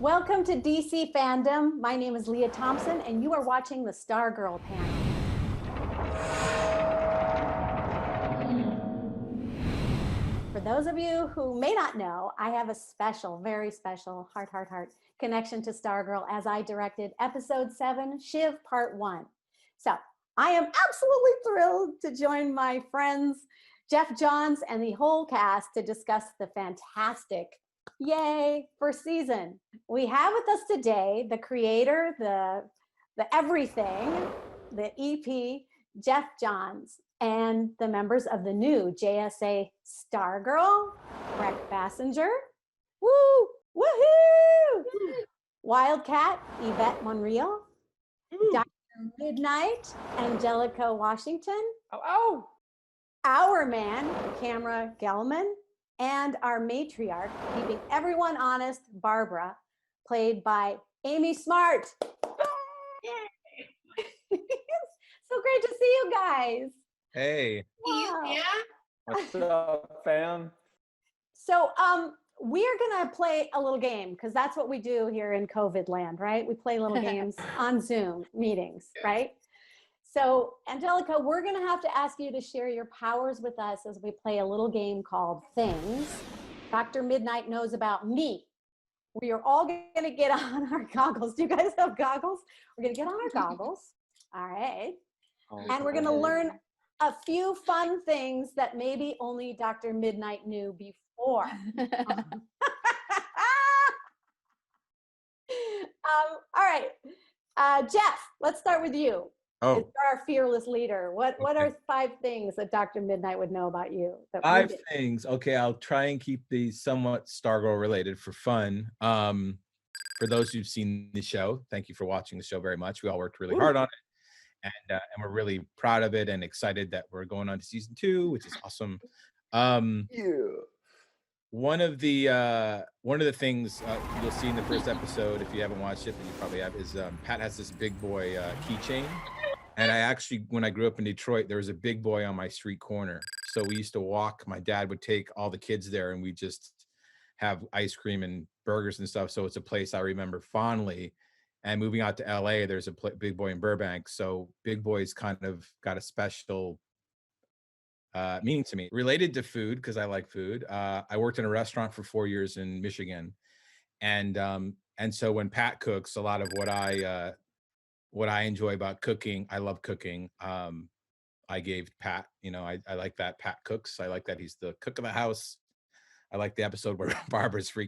Welcome to DC Fandom. My name is Leah Thompson, and you are watching the Stargirl panel. For those of you who may not know, I have a special, very special heart connection to Stargirl as I directed episode 7, Shiv Part 1. So I am absolutely thrilled to join my friends, Geoff Johns and the whole cast to discuss the fantastic, yay, first season. We have with us today the creator, the everything, the EP, Geoff Johns, and the members of the new JSA Stargirl, Brec Bassinger, woo, woohoo! Wildcat, Yvette Monreal, Dr. Midnight, Anjelika Washington, our man, camera Gellman, and our matriarch, keeping everyone honest, Barbara, played by Amy Smart. So great to see you guys. Hey. Wow. What's up, fam? So we're gonna play a little game because that's what we do here in COVID land, right? We play little games on Zoom meetings, right? So Anjelika, we're gonna have to ask you to share your powers with us as we play a little game called Things. Dr. Midnight knows about me. We are all gonna get on our goggles. Do you guys have goggles? We're gonna get on our goggles. All right. And we're gonna learn a few fun things that maybe only Dr. Midnight knew before. All right, Geoff, let's start with you. Oh, You're our fearless leader. What are 5 things that Dr. Midnight would know about you? That 5 things. Okay, I'll try and keep these somewhat Stargirl related for fun. For those who've seen the show, thank you for watching the show very much. We all worked really hard on it, and we're really proud of it and excited that we're going on to season 2, which is awesome. One of the things you'll see in the first episode, if you haven't watched it, but you probably have, is Pat has this big boy keychain. And I actually, when I grew up in Detroit, there was a big boy on my street corner. So we used to walk. My dad would take all the kids there, and we just have ice cream and burgers and stuff. So it's a place I remember fondly. And moving out to LA, there's a Big Boy in Burbank. So Big Boy's kind of got a special meaning to me. Related to food, because I like food. I worked in a restaurant for 4 years in Michigan. And so when Pat cooks, a lot of what I enjoy about cooking, I love cooking. I gave Pat, I like that Pat cooks. I like that he's the cook of the house. I like the episode where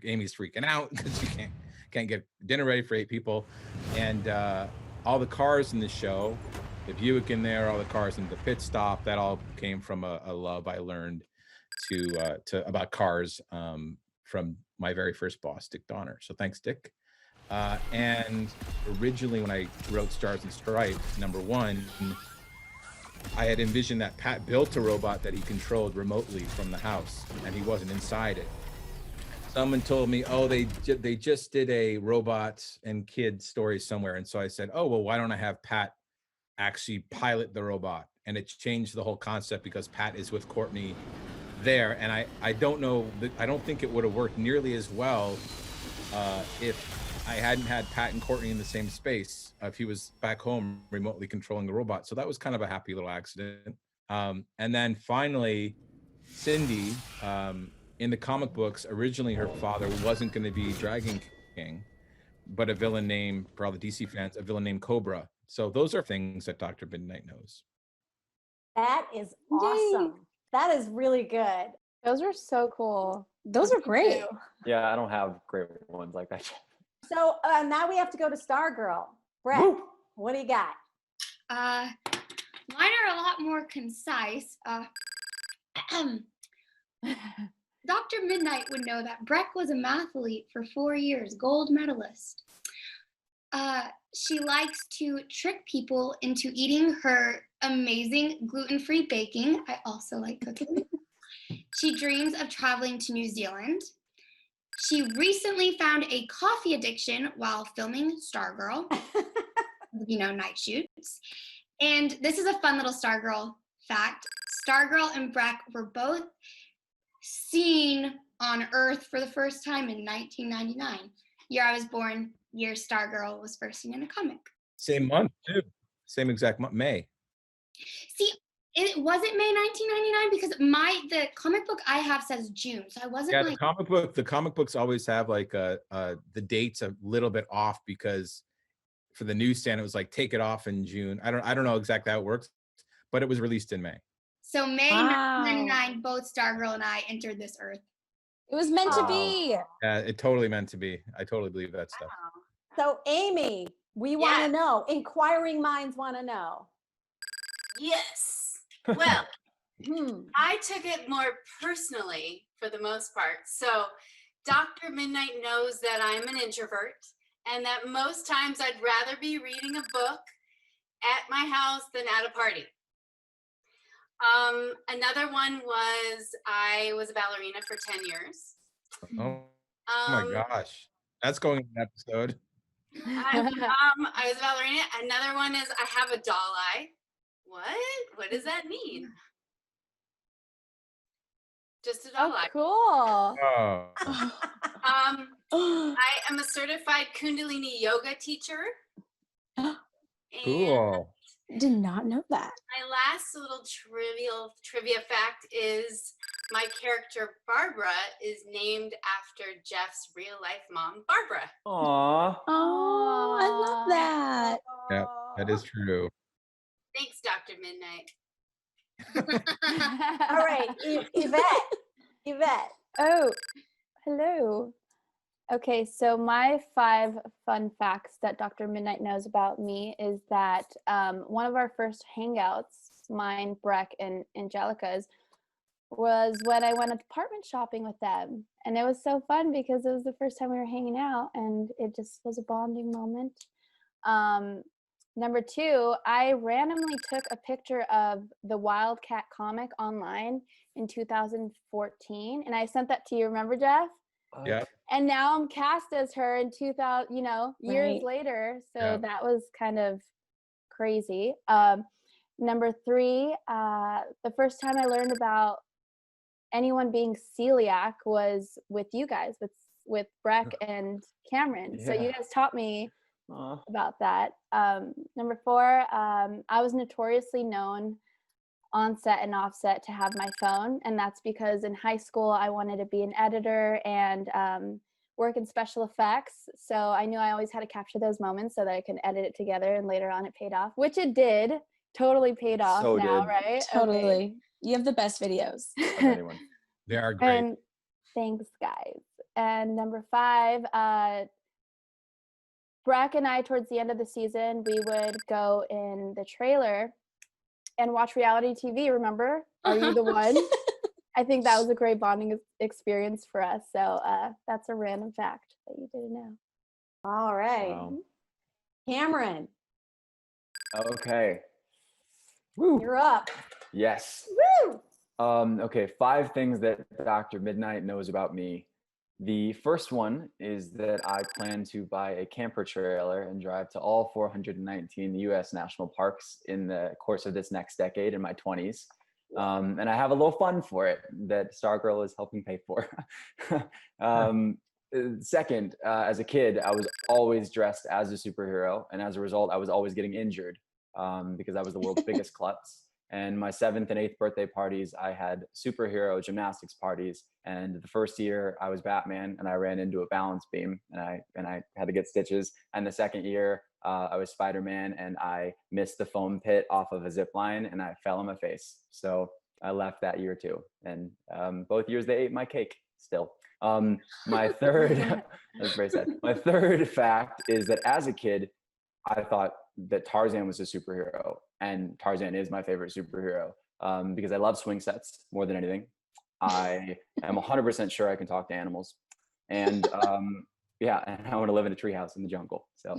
Amy's freaking out because she can't get dinner ready for 8 people. And all the cars in the show, the Buick in there, all the cars in the pit stop, that all came from a love I learned about cars from my very first boss, Dick Donner. So thanks, Dick. And originally when I wrote Stars and Stripes, #1, I had envisioned that Pat built a robot that he controlled remotely from the house, and he wasn't inside it. Someone told me, oh, they just did a robots and kids story somewhere. And so I said, oh, well, why don't I have Pat actually pilot the robot? And it changed the whole concept because Pat is with Courtney there. And I don't know, I don't think it would have worked nearly as well if I hadn't had Pat and Courtney in the same space, if he was back home remotely controlling the robot. So that was kind of a happy little accident. And then finally, Cindy, in the comic books, originally her father wasn't going to be Dragon King, but a villain named, for all the DC fans, a villain named Cobra. So those are things that Dr. Midnight knows. That is awesome. Yay. That is really good. Those are so cool. Those are great. Yeah, I don't have great ones like that. So now we have to go to Stargirl. Brec, what do you got? Mine are a lot more concise. Dr. Midnight would know that Brec was a mathlete for 4 years, gold medalist. She likes to trick people into eating her amazing gluten-free baking. I also like cooking. She dreams of traveling to New Zealand. She recently found a coffee addiction while filming Stargirl, night shoots. And this is a fun little Stargirl fact. Stargirl and Brec were both seen on Earth for the first time in 1999. year I was born, year Stargirl was first seen in a comic. Same month too. Same exact month, May. See, it wasn't May 1999 because the comic book I have says June, so I wasn't Yeah, like the comic books always have like the dates a little bit off because for the newsstand it was like take it off in June. I don't know exactly how it works, but it was released in May. so May Wow. 1999. Both Stargirl and I entered this earth. It was meant to Wow. be. Yeah, it totally meant to be. I totally believe that stuff. So Amy, we want to know. Inquiring minds want to know. Yes. Well, Hmm. I took it more personally for the most part. So Dr. Midnight knows that I'm an introvert and that most times I'd rather be reading a book at my house than at a party. Another one was I was a ballerina for 10 years. Oh my gosh. That's going in an episode. I was a ballerina. Another one is I have a doll eye. What does that mean? Just a doll eye. Cool. Oh. I am a certified Kundalini yoga teacher. And Cool. Did not know that. my last little trivia fact is my character Barbara is named after Jeff's real life mom, Barbara. Aw. Oh, I love that. Yeah, that is true. Thanks, Dr. Midnight. All right, Yvette. Oh, hello. Okay, so my 5 fun facts that Dr. Midnight knows about me is that one of our first hangouts, mine, Brec, and Anjelika's, was when I went apartment shopping with them. And it was so fun because it was the first time we were hanging out and it just was a bonding moment. Number 2, I randomly took a picture of the Wildcat comic online in 2014 and I sent that to you, remember, Geoff? Yeah. And now I'm cast as her in 2000, years Right. later. So Yeah. that was kind of crazy. Number 3, the first time I learned about anyone being celiac was with you guys, with Brec and Cameron. So you Yeah. guys taught me Aw. about that. Number 4, I was notoriously known on set and off set to have my phone, and that's because in high school I wanted to be an editor and work in special effects, so I knew I always had to capture those moments so that I can edit it together, and later on it paid off, which it did. Totally paid off So now, did. right? Totally. Okay. You have the best videos. Of anyone. They are great. And thanks, guys. And number 5, Brec and I, towards the end of the season, we would go in the trailer and watch reality TV, remember? Are You the One? I think that was a great bonding experience for us. So that's a random fact that you didn't know. All right. Wow. Cameron, Okay. Woo. you're up. Yes. Woo! Okay, 5 things that Dr. Midnight knows about me. The first one is that I plan to buy a camper trailer and drive to all 419 U.S. national parks in the course of this next decade in my 20s. And I have a little fund for it that Stargirl is helping pay for. Second, as a kid, I was always dressed as a superhero. And as a result, I was always getting injured because I was the world's biggest klutz. And my 7th and 8th birthday parties, I had superhero gymnastics parties. And the first year I was Batman and I ran into a balance beam and I had to get stitches. And the second year I was Spider-Man and I missed the foam pit off of a zip line and I fell on my face. So I left that year too. And both years they ate my cake still. My third, that's very sad. My third fact is that as a kid, I thought that Tarzan was a superhero, and Tarzan is my favorite superhero because I love swing sets more than anything. I am 100% sure I can talk to animals, and yeah, and I want to live in a treehouse in the jungle. So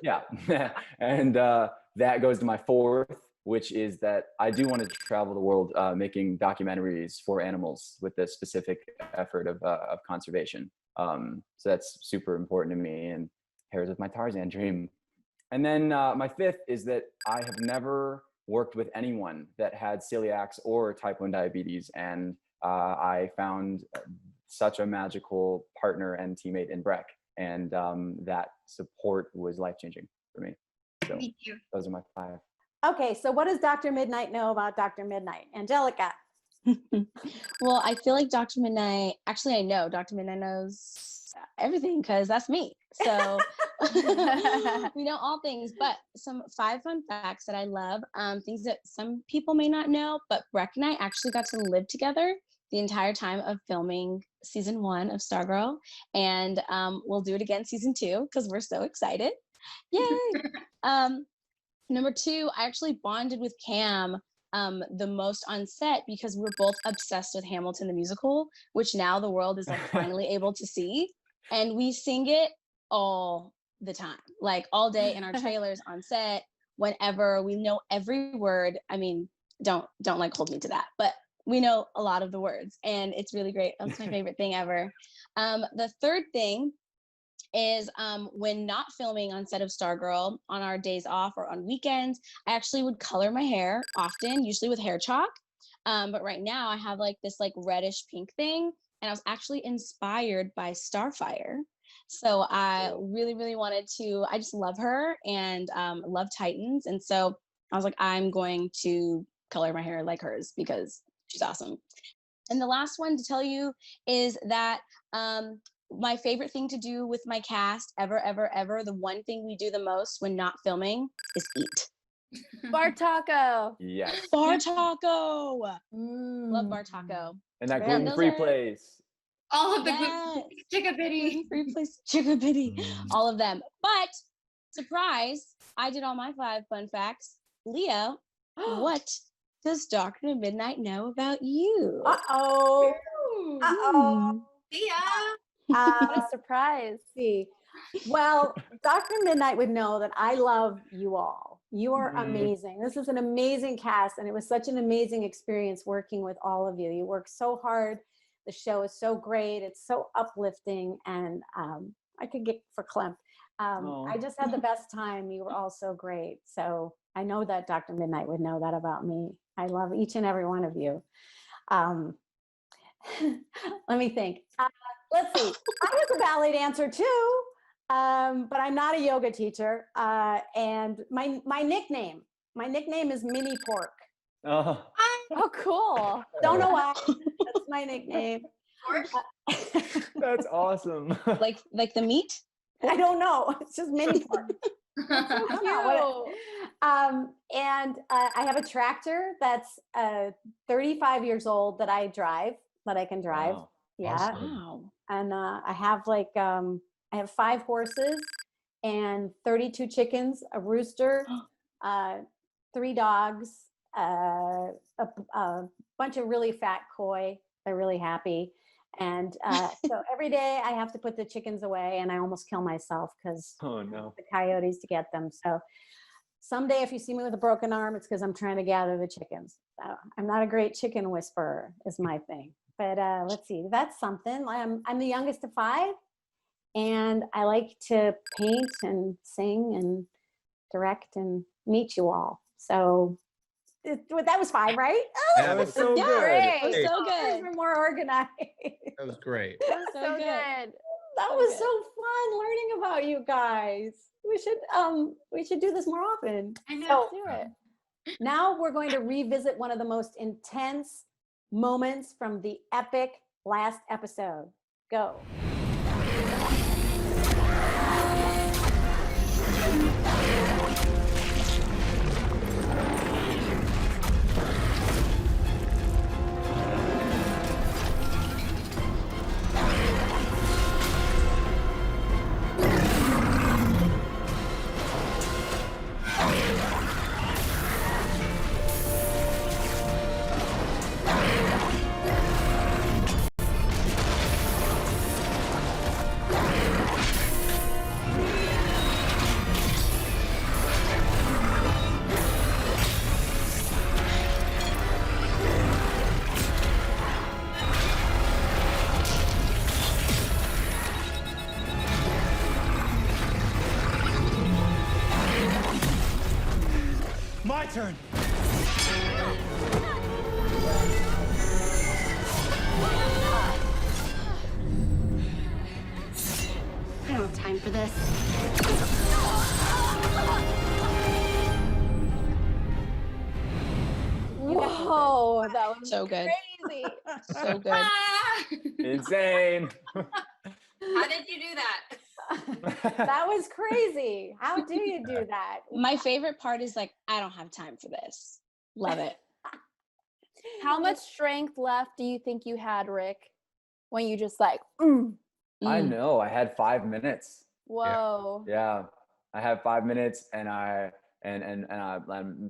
yeah, and that goes to my 4th, which is that I do want to travel the world making documentaries for animals with the specific effort of conservation. So that's super important to me and pairs with my Tarzan dream. And then my 5th is that I have never worked with anyone that had celiacs or type 1 diabetes. And I found such a magical partner and teammate in Brec. And that support was life-changing for me. So Me too. those are my 5. Okay, so what does Dr. Midnight know about Dr. Midnight? Anjelika. Well, I feel like Dr. Midnight, actually, I know Dr. Midnight knows everything because that's me. So we know all things, but some 5 fun facts that I love, things that some people may not know, but Brec and I actually got to live together the entire time of filming season 1 of Stargirl. And we'll do it again season 2 because we're so excited. Yay! Number 2, I actually bonded with Cam the most on set because we're both obsessed with Hamilton the musical, which now the world is like finally able to see. And we sing it all the time, like all day in our trailers, on set, whenever. We know every word. I mean, don't like hold me to that, but we know a lot of the words and it's really great. That's my favorite thing ever. The third thing is when not filming on set of Stargirl, on our days off or on weekends, I actually would color my hair often, usually with hair chalk. But right now I have like this like reddish pink thing, and I was actually inspired by Starfire. So I really, really wanted to, I just love her and love Titans. And so I was like, I'm going to color my hair like hers because she's awesome. And the last one to tell you is that my favorite thing to do with my cast ever, the one thing we do the most when not filming is eat. Bar taco. Yes. Bar taco. Love bar taco. And that Yeah, gluten-free those are- place. All of the Yes. chickabitty. Free place, chickabitty, all of them. But surprise, I did all my 5 fun facts. Leo, what does Dr. Midnight know about you? Uh-oh. Uh-oh. Yeah. What a surprise. See. Well, Dr. Midnight would know that I love you all. You are amazing. This is an amazing cast, and it was such an amazing experience working with all of you. You work so hard. The show is so great. It's so uplifting, and I could get verklempt. I just had the best time. You were all so great. So I know that Dr. Midnight would know that about me. I love each and every one of you. Let me think. Let's see. I was a ballet dancer too, but I'm not a yoga teacher. And my nickname is Mini Pork. Oh, Oh, cool. Don't know why. That's my nickname. that's awesome. Like the meat? I don't know. It's just Mini Pork. I don't know what and I have a tractor that's 35 years old that I drive, that I can drive. Wow. Yeah. Awesome. Wow. And I have like I have 5 horses and 32 chickens, a rooster, 3 dogs, a bunch of really fat koi. They're really happy. And so every day I have to put the chickens away, and I almost kill myself because Oh no. the coyotes to get them. So someday if you see me with a broken arm, it's because I'm trying to gather the chickens. I'm not a great chicken whisperer is my thing. But let's see, that's something. I'm the youngest of 5, and I like to paint and sing and direct and meet you all. So that was 5, right? Yeah, That was so Yeah, good. That was Great. so Yours good. were more organized. That was great. That was So so good. good. That So was good. so fun learning about you guys. We should do this more often. I know. So Do it. now we're going to revisit one of the most intense moments from the epic last episode. Go. My turn. for this. Whoa, that was So good. crazy. So good. Ah! Insane. How did you do that? That was crazy. How do you do that? My favorite part is like, I don't have time for this. Love it. How much strength left do you think you had, Rick, when you just like, I Mm. know. I had 5 minutes. whoa. Yeah, I have 5 minutes, and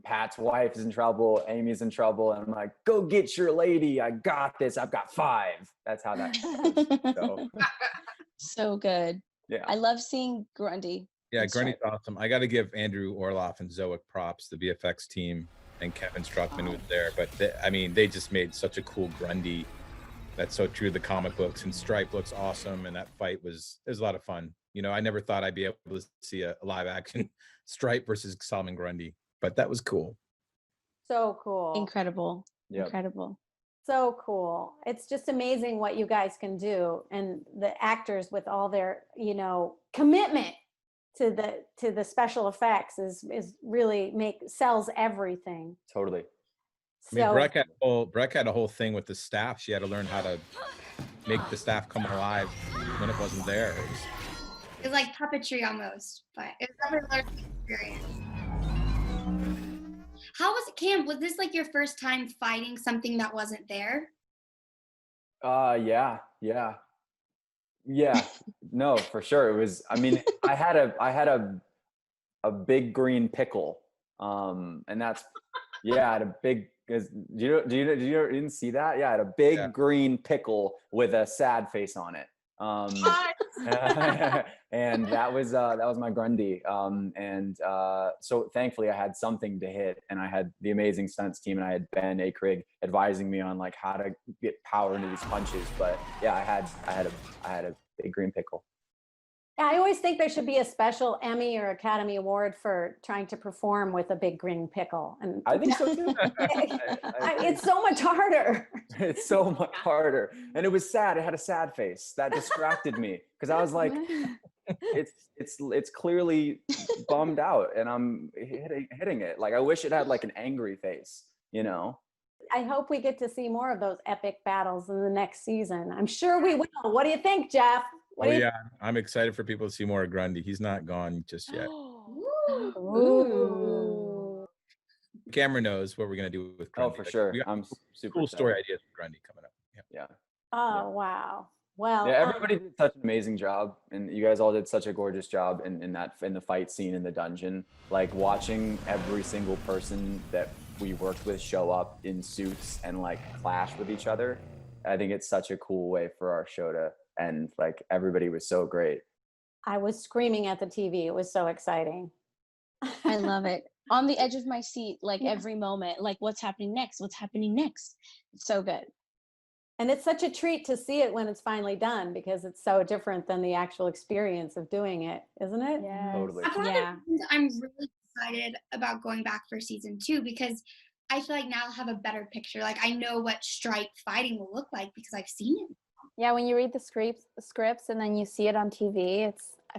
Pat's wife is in trouble. Amy's in trouble, and I'm like, "Go get your lady. I got this. I've got 5." That's how that goes. So So good. yeah, I love seeing Grundy. Yeah, and Grundy's Stripe. awesome. I got to give Andrew Orloff and Zoic props, the VFX team, and Kevin Struckman was there. But they just made such a cool Grundy. That's so true to the comic books. And Stripe looks awesome, and that fight was a lot of fun. You know, I never thought I'd be able to see a live action Stripe versus Solomon Grundy, but that was cool. So cool. Incredible. Yep. Incredible. So cool. It's just amazing what you guys can do, and the actors with all their, commitment to the special effects is really sells everything. totally. I mean, So Brec had a whole thing with the staff. She had to learn how to make the staff come alive when it wasn't there. It was like puppetry almost, but it was definitely a learning experience. How was it, Cam? Was this like your first time fighting something that wasn't there? Yeah. No, for sure. It was. I mean, I had a big green pickle, and that's I had a big. Do you didn't see that? Yeah, I had a big green pickle with a sad face on it. And that was my Grundy. So thankfully I had something to hit, and I had the amazing stunts team, and I had Ben A. Krigg advising me on like how to get power into these punches. But yeah, I had a big green pickle. I always think there should be a special Emmy or Academy Award for trying to perform with a big green pickle. And I think so too. it's so much harder. It's so much harder, and it was sad. It had a sad face that distracted me because I was like, it's clearly bummed out, and I'm hitting it. Like I wish it had like an angry face, I hope we get to see more of those epic battles in the next season. I'm sure we will. What do you think, Geoff? I'm excited for people to see more of Grundy. He's not gone just yet. Ooh. Cameron knows what we're gonna do with Grundy. Oh, for sure. We got I'm super cool excited. story ideas with Grundy coming up. Yeah. Oh, wow. Well, Yeah, everybody did such an amazing job, and you guys all did such a gorgeous job in the fight scene in the dungeon. Like watching every single person that we worked with show up in suits and like clash with each other. I think it's such a cool way for our show to end. Like everybody was so great. I was screaming at the TV. It was so exciting. I love it. On the edge of my seat, like every moment, like what's happening next? What's happening next? It's so good. And it's such a treat to see it when it's finally done, because it's so different than the actual experience of doing it, isn't it? Yes. Totally. That's one of the Yeah. reasons I'm really excited about going back for season 2, because I feel like now I'll have a better picture. Like I know what Stripe fighting will look like because I've seen it. Yeah, when you read the scripts and then you see it on TV,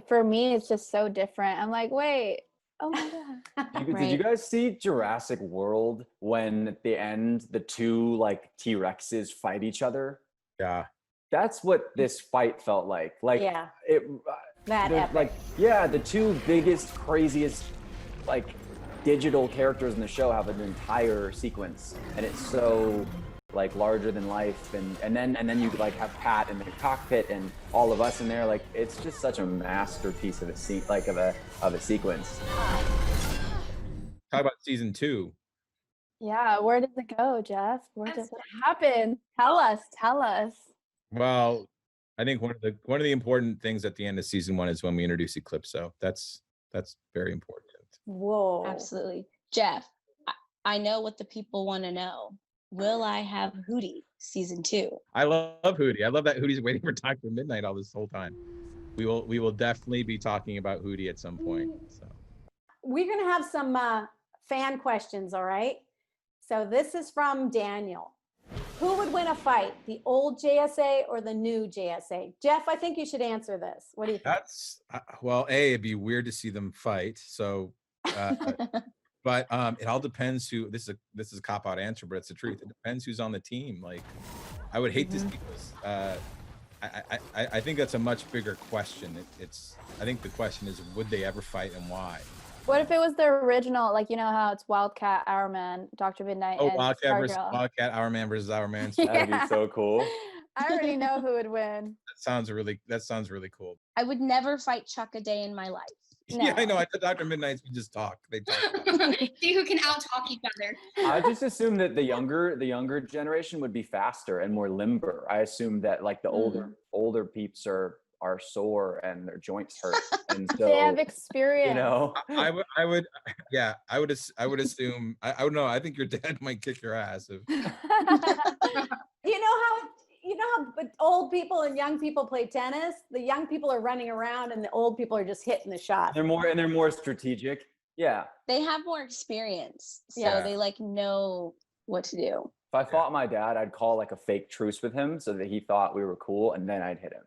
for me it's just so different. I'm like, wait, oh my god. Did you guys see Jurassic World when at the end the two like T-Rexes fight each other? Yeah. That's what this fight felt like. Like Yeah. it That there's, epic. like the two biggest, craziest like digital characters in the show have an entire sequence, and it's so like larger than life, and then you like have Pat in the cockpit and all of us in there. Like it's just such a masterpiece of a scene, like of a sequence. Talk about season 2. Yeah, where does it go, Geoff? Where does it happen? Tell us. Well, I think one of the important things at the end of season 1 is when we introduce Eclipso. That's very important. Whoa. Absolutely. Geoff, I know what the people want to know. Will I have Hootie season 2? I love Hootie. I love that Hootie's waiting for Dr. Midnight all this whole time. We will definitely be talking about Hootie at some point. So We're going to have some fan questions, all right? So this is from Daniel. Who would win a fight, the old JSA or the new JSA? Jeff, I think you should answer this. What do you think? That's well, it'd be weird to see them fight. So, but it all depends who. This is a cop out answer, but it's the truth. It depends who's on the team. Like, I would hate to see this. I think that's a much bigger question. I think the question is, would they ever fight and why? What if it was the original, like, you know how it's Wildcat, Hourman, Dr. Midnight, and Wildcat, Hourman versus Hourman. That'd be so cool. I already know who would win. That sounds really cool. I would never fight Chuck a day in my life. No. Yeah, I know. I thought Dr. Midnight's we just talk. They talk. See who can out-talk each other. I just assume that the younger generation would be faster and more limber. I assume that like the older peeps are sore and their joints hurt, and so They have experience. you know. I would assume. I would know. I think your dad might kick your ass. You know how but old people and young people play tennis? The young people are running around and the old people are just hitting the shot. They're more strategic. Yeah. They have more experience, so Yeah. they like know what to do. If I fought my dad, I'd call like a fake truce with him so that he thought we were cool, and then I'd hit him.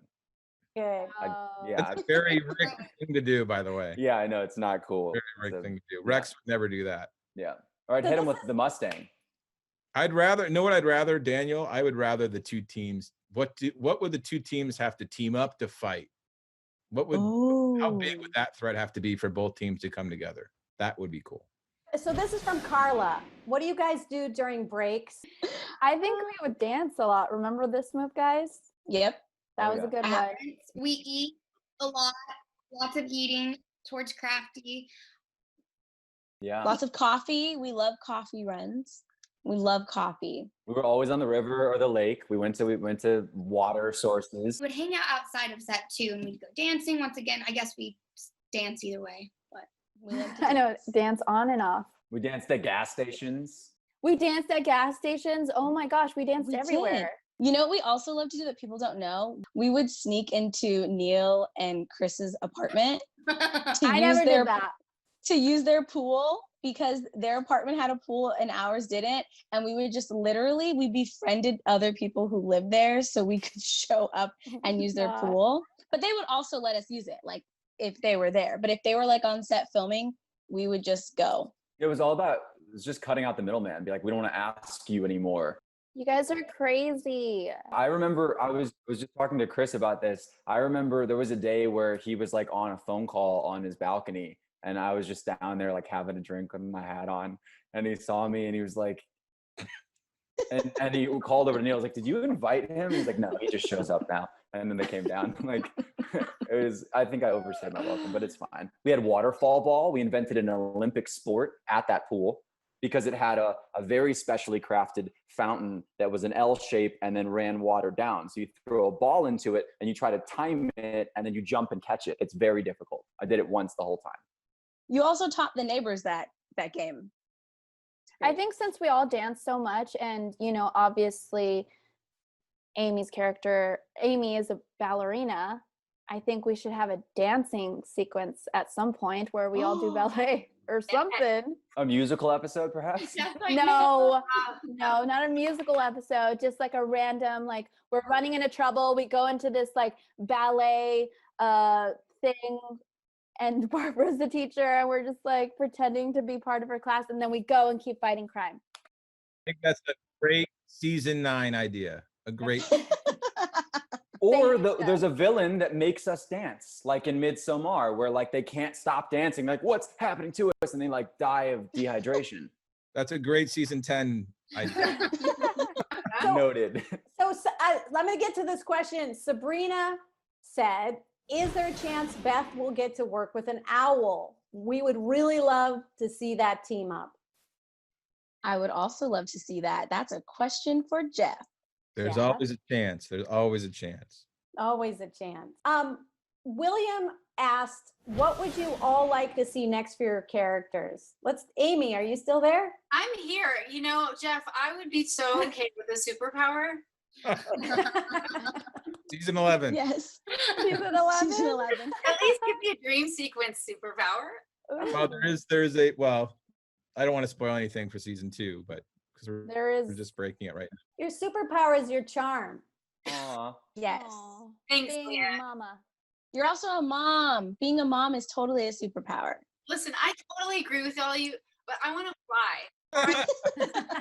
Good. That's a very Rick thing to do, by the way. Yeah, I know it's not cool. Very Rick So, thing to do. Rex would never do that. yeah. Or I'd hit him with the Mustang. I'd rather know what I'd rather, Daniel. I would rather the two teams. What would the two teams have to team up to fight? How big would that threat have to be for both teams to come together? That would be cool. So this is from Carla. What do you guys do during breaks? I think we would dance a lot. Remember this move, guys? Yep. That Oh, was a yeah. good one. We eat a lot, lots of eating towards Crafty. Yeah. Lots of coffee. We love coffee runs. We love coffee. We were always on the river or the lake. We went to water sources. We would hang out outside of set too, and we'd go dancing. Once again, I guess we dance either way. But We love to I know, dance. dance on and off. We danced at gas stations. We danced at gas stations. Oh my gosh, we danced We did. everywhere. You know what we also love to do that people don't know? We would sneak into Neil and Chris's apartment to I use never their did that. to use their pool because their apartment had a pool and ours didn't, and we would just literally we befriended other people who lived there so we could show up and use their God. pool. But they would also let us use it, like if they were there. But if they were like on set filming, we would just go. It was just cutting out the middleman. Be like, we don't want to ask you anymore. You guys are crazy. I remember I was just talking to Chris about this. I remember there was a day where he was like on a phone call on his balcony, and I was just down there like having a drink with my hat on, and he saw me and he was like, and he called over to Neil. I was like, "Did you invite him?" He's like, "No, he just shows up now." And then they came down. Like, it was. I think I overstayed my welcome, but it's fine. We had waterfall ball. We invented an Olympic sport at that pool, because it had a very specially crafted fountain that was an L shape and then ran water down. So you throw a ball into it and you try to time it and then you jump and catch it. It's very difficult. I did it once the whole time. You also taught the neighbors that game. I think since we all dance so much, and you know, obviously Amy's character, Amy is a ballerina. I think we should have a dancing sequence at some point where we all do ballet or something. A musical episode, perhaps? That's like No, no, not a musical episode, just like a random, like we're running into trouble. We go into this like ballet thing, and Barbara's the teacher, and we're just like pretending to be part of her class, and then we go and keep fighting crime. I think that's a great season 9 idea. A great. Or there's a villain that makes us dance, like in Midsommar, where like they can't stop dancing. Like, what's happening to us? And they like die of dehydration. That's a great season 10 idea. Noted. So let me get to this question. Sabrina said, is there a chance Beth will get to work with an owl? We would really love to see that team up. I would also love to see that. That's a question for Jeff. There's Yeah. always a chance. There's always a chance. Always a chance. William asked, what would you all like to see next for your characters? Amy, are you still there? I'm here. You know, Jeff, I would be so okay with a superpower. Season 11. Yes. Season 11? Season 11. At least give me a dream sequence superpower. Well, there's a, well, I don't want to spoil anything for season 2, but because we're There is just breaking it right now. Your superpower is your charm. Aw. Yes. Aw, Thanks, being Leah. a mama. You're also a mom. Being a mom is totally a superpower. Listen, I totally agree with all you, but I want to fly. Or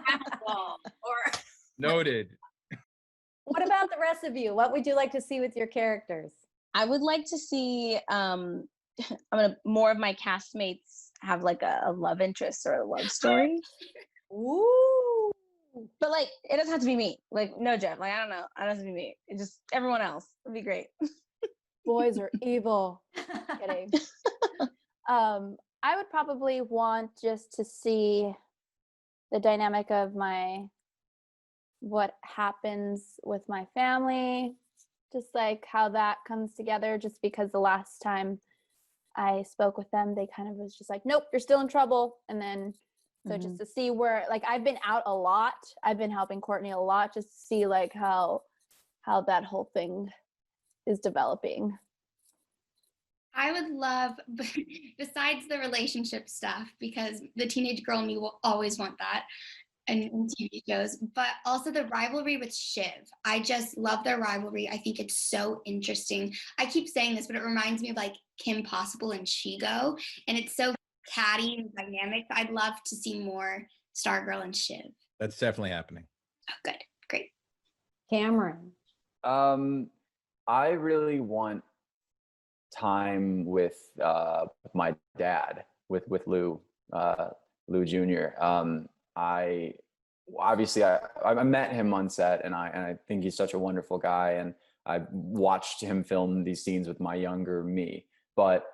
have a wall. Or Noted. What about the rest of you? What would you like to see with your characters? I would like to see more of my castmates have like a love interest or a love story. Ooh. But like it doesn't have to be me. Like no Geoff. Like I don't know. It doesn't have to be me. It just everyone else. It'd be great. Boys are evil. Kidding. I would probably want just to see the dynamic of what happens with my family, just like how that comes together, just because the last time I spoke with them, they kind of was just like, nope, you're still in trouble. And then so just to see where, like, I've been out a lot. I've been helping Courtney a lot, just to see like how that whole thing is developing. I would love, besides the relationship stuff, because the teenage girl in me will always want that in TV shows, but also the rivalry with Shiv. I just love their rivalry. I think it's so interesting. I keep saying this, but it reminds me of like Kim Possible and Shigo, and it's so catty and dynamic. I'd love to see more Stargirl and Shiv. That's definitely happening. Oh, good, great. Cameron. I really want time with my dad, with Lou Jr. I met him on set, and I think he's such a wonderful guy, and I watched him film these scenes with my younger me. But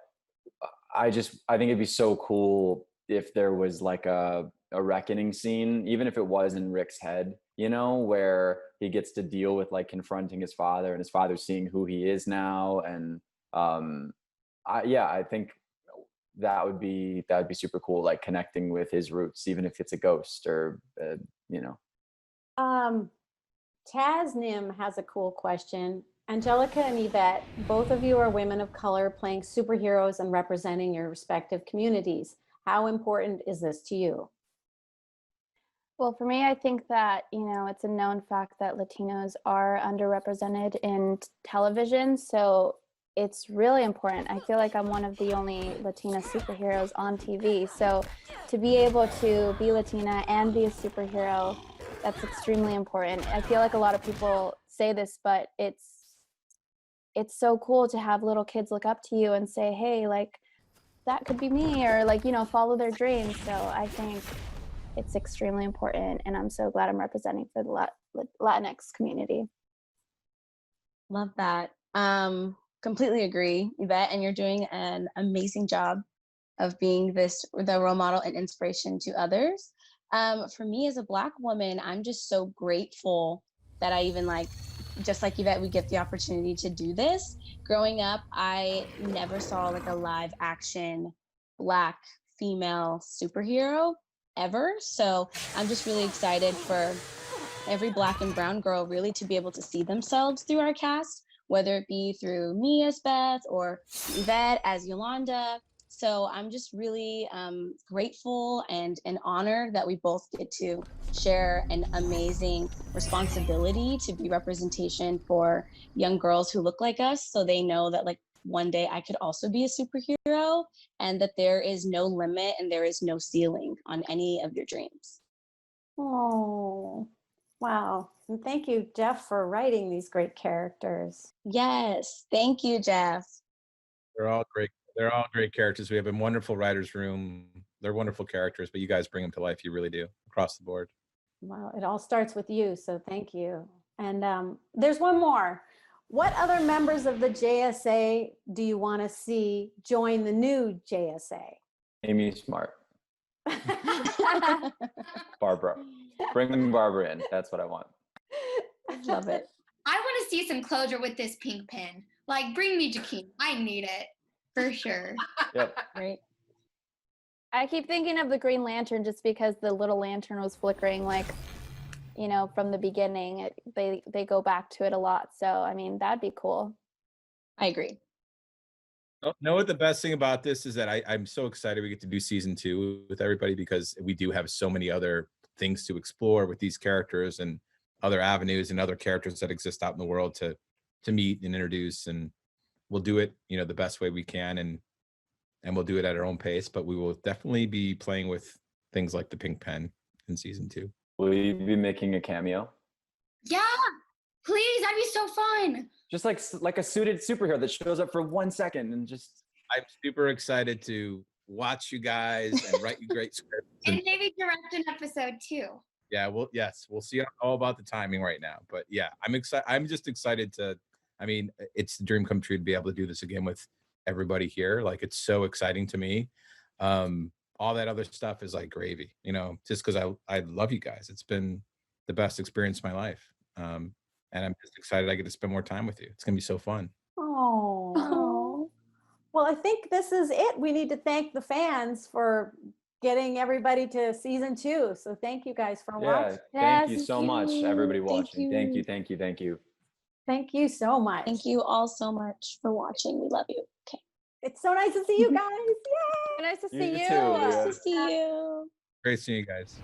I think it'd be so cool if there was like a reckoning scene, even if it was in Rick's head, you know, where he gets to deal with like confronting his father, and his father seeing who he is now. And I think that'd be super cool, like connecting with his roots, even if it's a ghost or you know. Taz Nim has a cool question. Anjelika and Yvette, both of you are women of color playing superheroes and representing your respective communities. How important is this to you? Well, for me, I think that, it's a known fact that Latinos are underrepresented in television. So it's really important. I feel like I'm one of the only Latina superheroes on TV. So to be able to be Latina and be a superhero, that's extremely important. I feel like a lot of people say this, but it's so cool to have little kids look up to you and say, hey, like, that could be me, or like, follow their dreams. So I think it's extremely important, and I'm so glad I'm representing for the Latinx community. Love that. Completely agree, Yvette, and you're doing an amazing job of being the role model and inspiration to others. For me as a Black woman, I'm just so grateful that I even just like Yvette, we get the opportunity to do this. Growing up, I never saw like a live action Black female superhero ever. So I'm just really excited for every Black and brown girl really to be able to see themselves through our cast, whether it be through me as Beth or Yvette as Yolanda. So I'm just really grateful and honored that we both get to share an amazing responsibility to be representation for young girls who look like us, so they know that like one day I could also be a superhero, and that there is no limit and there is no ceiling on any of your dreams. Oh, wow. And thank you, Geoff, for writing these great characters. Yes, thank you, Geoff. They're all great. They're all great characters. We have a wonderful writer's room. They're wonderful characters, but you guys bring them to life. You really do, across the board. Well, it all starts with you, so thank you. And there's one more. What other members of the JSA do you want to see join the new JSA? Amy Smart. Barbara. Bring Barbara in. That's what I want. Love it. I want to see some closure with this pink pin. Like, bring me Jakeem. I need it. For sure. Yep. Right. I keep thinking of the Green Lantern just because the little lantern was flickering, like, from the beginning. They go back to it a lot. So, I mean, that'd be cool. I agree. Know what the best thing about this is that I'm so excited we get to do season 2 with everybody, because we do have so many other things to explore with these characters and other avenues and other characters that exist out in the world to meet and introduce. And we'll do it, you know, the best way we can, and we'll do it at our own pace. But we will definitely be playing with things like the pink pen in season 2. Will you be making a cameo? Yeah, please, that'd be so fun. Just like a suited superhero that shows up for 1 second and just. I'm super excited to watch you guys and write you great scripts. And maybe direct an episode too. Yeah, we'll see all about the timing right now. But yeah, I'm excited. I'm just excited to, I mean, it's the dream come true to be able to do this again with everybody here. Like, it's so exciting to me. All that other stuff is like gravy, you know, just because I love you guys. It's been the best experience of my life. And I'm just excited I get to spend more time with you. It's gonna be so fun. Oh. Well, I think this is it. We need to thank the fans for getting everybody to season 2. So thank you guys for watching. Thank you Yes, so thank much, you. everybody Thank watching. Thank you. you, thank you, thank you. Thank you so much. Thank you all so much for watching. We love you. Okay. It's so nice to see you guys. Yay! Nice to You see too, you. Leah. Nice to see you. Great seeing you guys.